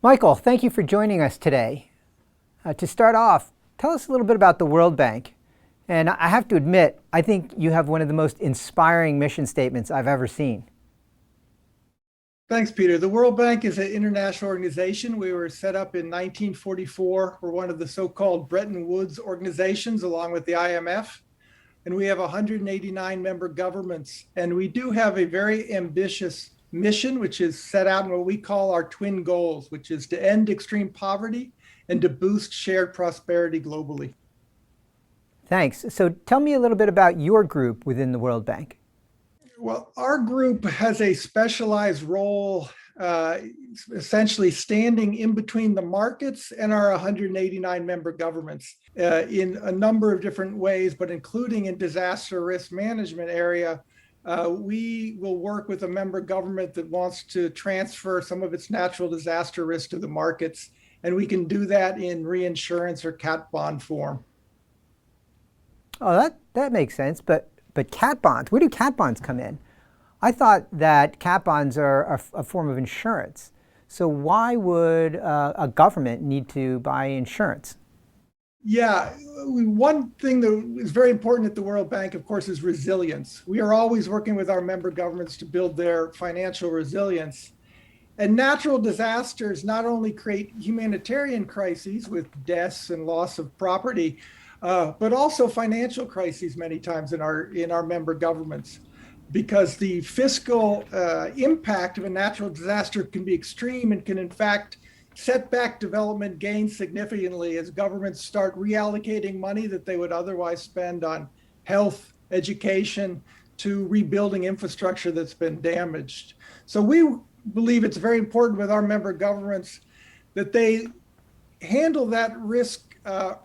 Michael, thank you for joining us today. To start off, tell us a little bit about the World Bank. And I have to admit, I think you have one of the most inspiring mission statements I've ever seen. Thanks, Peter. The World Bank is an international organization. We were set up in 1944. We're one of the so-called Bretton Woods organizations, along with the IMF. And we have 189 member governments. And we do have a very ambitious mission, which is set out in what we call our twin goals, which is to end extreme poverty and to boost shared prosperity globally. Thanks. So tell me a little bit about your group within the World Bank. Well, our group has a specialized role, essentially standing in between the markets and our 189 member governments in a number of different ways, but including in disaster risk management area. We will work with a member government that wants to transfer some of its natural disaster risk to the markets, and we can do that in reinsurance or cat bond form. Oh, that makes sense. But cat bonds, where do cat bonds come in? I thought that cat bonds are a form of insurance. So why would a government need to buy insurance? Yeah, one thing that is very important at the World Bank, of course, is resilience. We are always working with our member governments to build their financial resilience. And natural disasters not only create humanitarian crises with deaths and loss of property, but also financial crises many times in our member governments, because the fiscal impact of a natural disaster can be extreme and can in fact set back development gains significantly as governments start reallocating money that they would otherwise spend on health, education, to rebuilding infrastructure that's been damaged. So we believe it's very important with our member governments that they handle that risk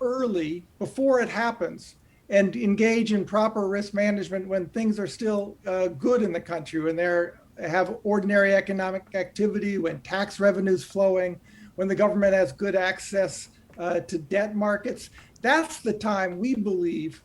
early before it happens and engage in proper risk management when things are still good in the country, when they have ordinary economic activity, when tax revenue's flowing, when the government has good access to debt markets. That's the time we believe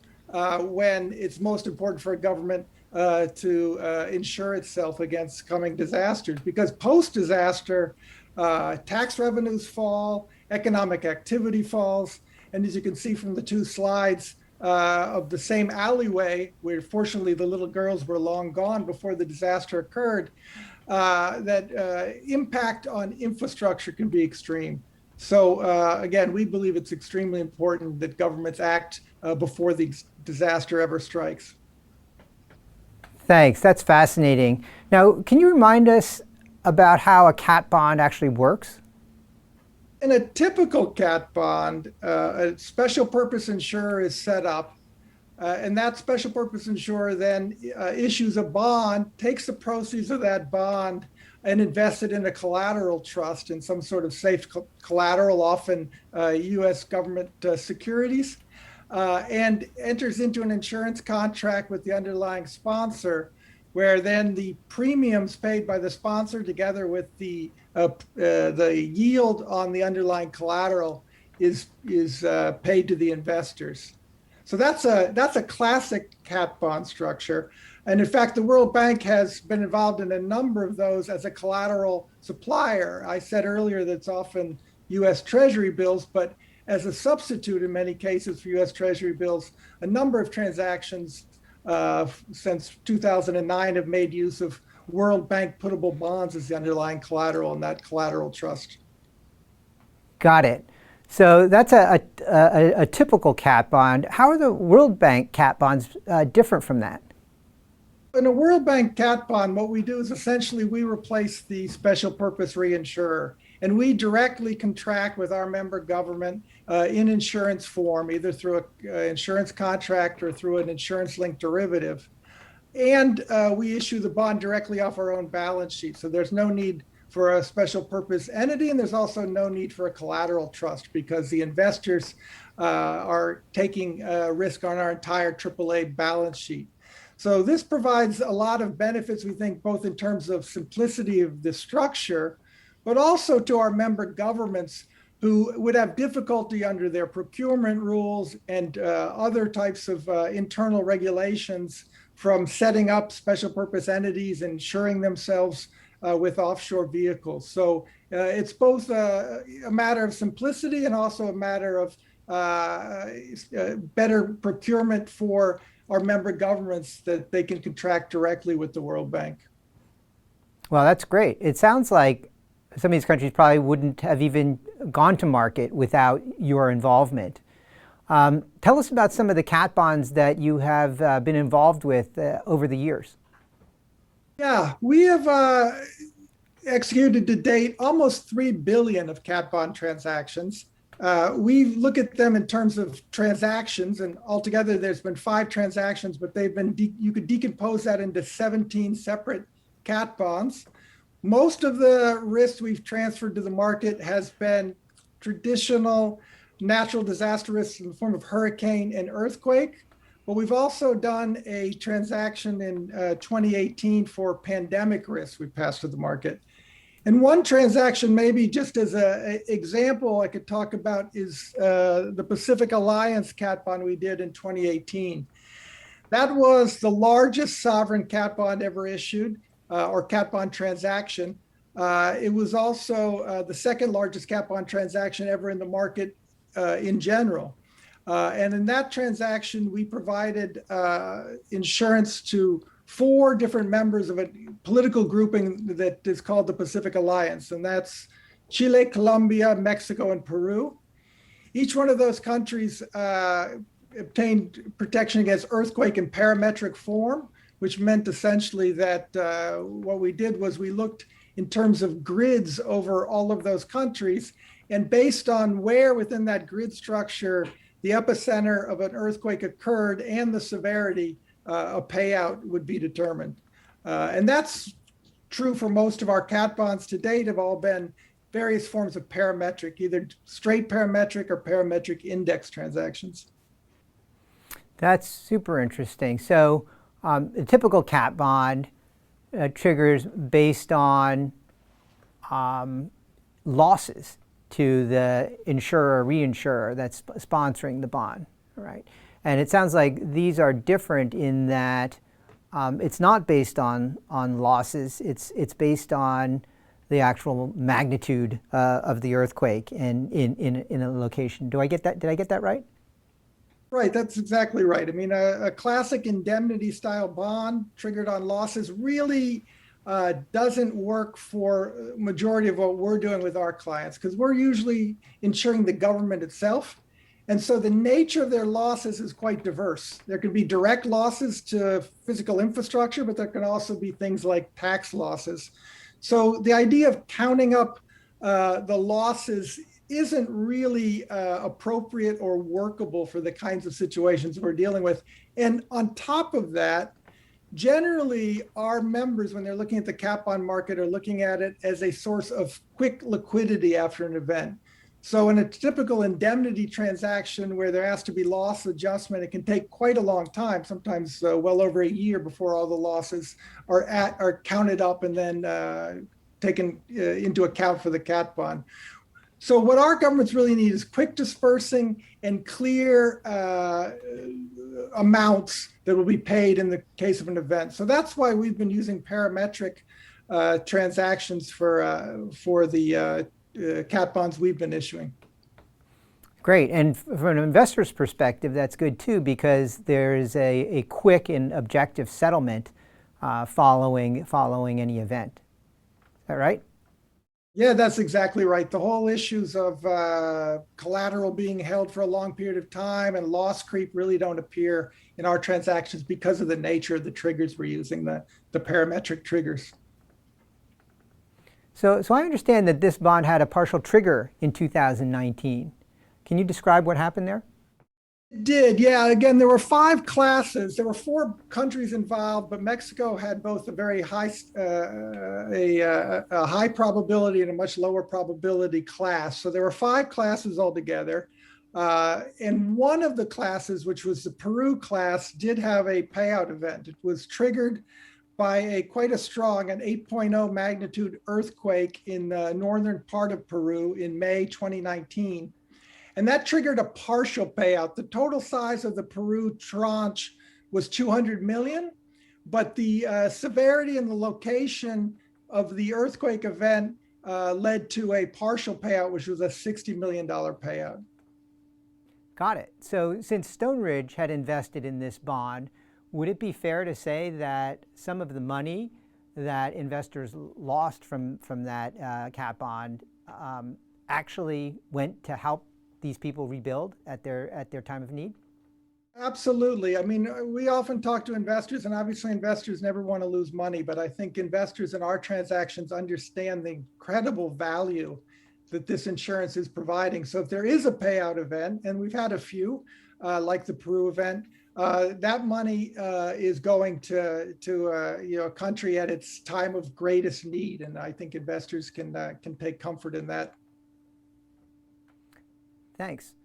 when it's most important for a government to insure itself against coming disasters, because post-disaster, tax revenues fall, economic activity falls. And as you can see from the two slides of the same alleyway, where fortunately the little girls were long gone before the disaster occurred, that impact on infrastructure can be extreme. So again, we believe it's extremely important that governments act before the disaster ever strikes. Thanks. That's fascinating. Now, can you remind us about how a cat bond actually works? In a typical cat bond, a special purpose insurer is set up, and that special purpose insurer then issues a bond, takes the proceeds of that bond, and invests it in a collateral trust in some sort of safe collateral, often U.S. government securities, and enters into an insurance contract with the underlying sponsor, where then the premiums paid by the sponsor together with the yield on the underlying collateral is paid to the investors. So that's a classic cat bond structure. And in fact, the World Bank has been involved in a number of those as a collateral supplier. I said earlier that it's often U.S. Treasury bills, but as a substitute in many cases for U.S. Treasury bills, a number of transactions since 2009 have made use of World Bank puttable bonds as the underlying collateral in that collateral trust. Got it. So that's a typical cat bond. How are the World Bank cat bonds different from that? In a World Bank cat bond, what we do is essentially we replace the special purpose reinsurer, and we directly contract with our member government in insurance form, either through an insurance contract or through an insurance-linked derivative. And we issue the bond directly off our own balance sheet. So there's no need for a special purpose entity, and there's also no need for a collateral trust because the investors are taking risk on our entire AAA balance sheet. So this provides a lot of benefits, we think, both in terms of simplicity of the structure, but also to our member governments who would have difficulty under their procurement rules and other types of internal regulations from setting up special purpose entities and insuring themselves with offshore vehicles. So it's both a matter of simplicity and also a matter of better procurement for our member governments that they can contract directly with the World Bank. Well, that's great. It sounds like some of these countries probably wouldn't have even gone to market without your involvement. Tell us about some of the cat bonds that you have been involved with over the years. Yeah, we have executed to date almost 3 billion of cat bond transactions. We look at them in terms of transactions, and altogether there's been 5 transactions, but they've been you could decompose that into 17 separate cat bonds. Most of the risks we've transferred to the market has been traditional natural disaster risks in the form of hurricane and earthquake. But we've also done a transaction in 2018 for pandemic risks we passed to the market. And one transaction, maybe just as an example I could talk about, is the Pacific Alliance cat bond we did in 2018. That was the largest sovereign cat bond ever issued, or cat bond transaction. It was also the second largest cat bond transaction ever in the market in general. And in that transaction, we provided insurance to 4 different members of a political grouping that is called the Pacific Alliance, and that's Chile, Colombia, Mexico, and Peru. Each one of those countries obtained protection against earthquake in parametric form, which meant essentially that what we did was we looked in terms of grids over all of those countries, and based on where within that grid structure the epicenter of an earthquake occurred and the severity, a payout would be determined. And that's true for most of our cat bonds to date, have all been various forms of parametric, either straight parametric or parametric index transactions. That's super interesting. So a typical cat bond triggers based on losses to the insurer or reinsurer that's sponsoring the bond, right? And it sounds like these are different in that it's not based on losses. It's based on the actual magnitude of the earthquake and in a location. Do I get that? Did I get that right? Right, that's exactly right. I mean, a classic indemnity style bond triggered on losses really doesn't work for majority of what we're doing with our clients, because we're usually insuring the government itself. And so the nature of their losses is quite diverse. There can be direct losses to physical infrastructure, but there can also be things like tax losses. So the idea of counting up the losses isn't really appropriate or workable for the kinds of situations we're dealing with. And on top of that, generally our members, when they're looking at the cat bond market, are looking at it as a source of quick liquidity after an event. So in a typical indemnity transaction where there has to be loss adjustment, it can take quite a long time, sometimes well over a year before all the losses are counted up and then taken into account for the cat bond. So what our governments really need is quick dispersing and clear amounts that will be paid in the case of an event. So that's why we've been using parametric transactions for the cat bonds we've been issuing. Great. And from an investor's perspective, that's good too, because there's a quick and objective settlement following any event. Is that right? Yeah, that's exactly right. The whole issues of collateral being held for a long period of time and loss creep really don't appear in our transactions because of the nature of the triggers we're using, the parametric triggers. So I understand that this bond had a partial trigger in 2019. Can you describe what happened there? It did, yeah. Again, there were 5 classes. There were 4 countries involved, but Mexico had both a very high, a high probability and a much lower probability class. So there were 5 classes altogether. And one of the classes, which was the Peru class, did have a payout event. It was triggered by quite a strong, an 8.0 magnitude earthquake in the northern part of Peru in May 2019. And that triggered a partial payout. The total size of the Peru tranche was 200 million, but the severity and the location of the earthquake event led to a partial payout, which was a $60 million payout. Got it. So since Stone Ridge had invested in this bond, would it be fair to say that some of the money that investors lost from that cat bond actually went to help these people rebuild at their time of need? Absolutely. I mean, we often talk to investors, and obviously investors never want to lose money, but I think investors in our transactions understand the incredible value that this insurance is providing. So if there is a payout event, and we've had a few, like the Peru event, that money is going to a country at its time of greatest need, and I think investors can take comfort in that. Thanks.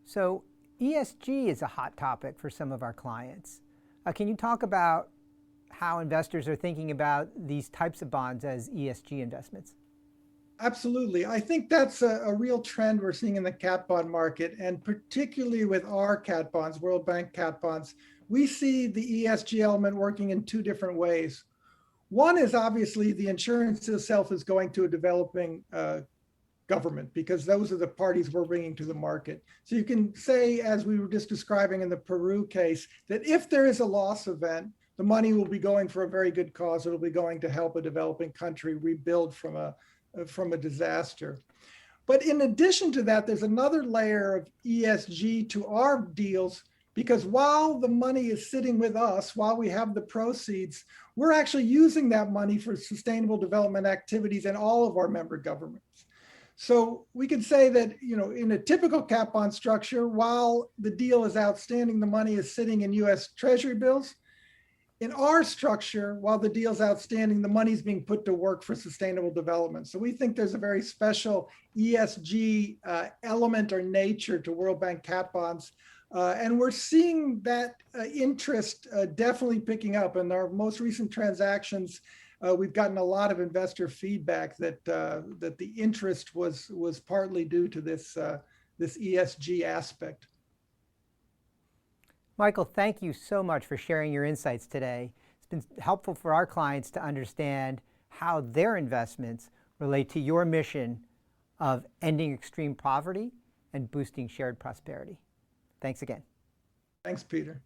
So ESG is a hot topic for some of our clients. Can you talk about how investors are thinking about these types of bonds as ESG investments? Absolutely. I think that's a real trend we're seeing in the cat bond market, and particularly with our cat bonds, World Bank cat bonds, we see the ESG element working in two different ways. One is obviously the insurance itself is going to a developing government, because those are the parties we're bringing to the market. So you can say, as we were just describing in the Peru case, that if there is a loss event, the money will be going for a very good cause. It'll be going to help a developing country rebuild from a disaster. But in addition to that, there's another layer of ESG to our deals, because while the money is sitting with us, while we have the proceeds, we're actually using that money for sustainable development activities in all of our member governments. So we could say that, in a typical cat bond structure, while the deal is outstanding, the money is sitting in US Treasury bills. In our structure, while the deal's outstanding, the money's being put to work for sustainable development. So we think there's a very special ESG element or nature to World Bank cat bonds. And we're seeing that interest definitely picking up. In our most recent transactions, we've gotten a lot of investor feedback that the interest was partly due to this ESG aspect. Michael, thank you so much for sharing your insights today. It's been helpful for our clients to understand how their investments relate to your mission of ending extreme poverty and boosting shared prosperity. Thanks again. Thanks, Peter.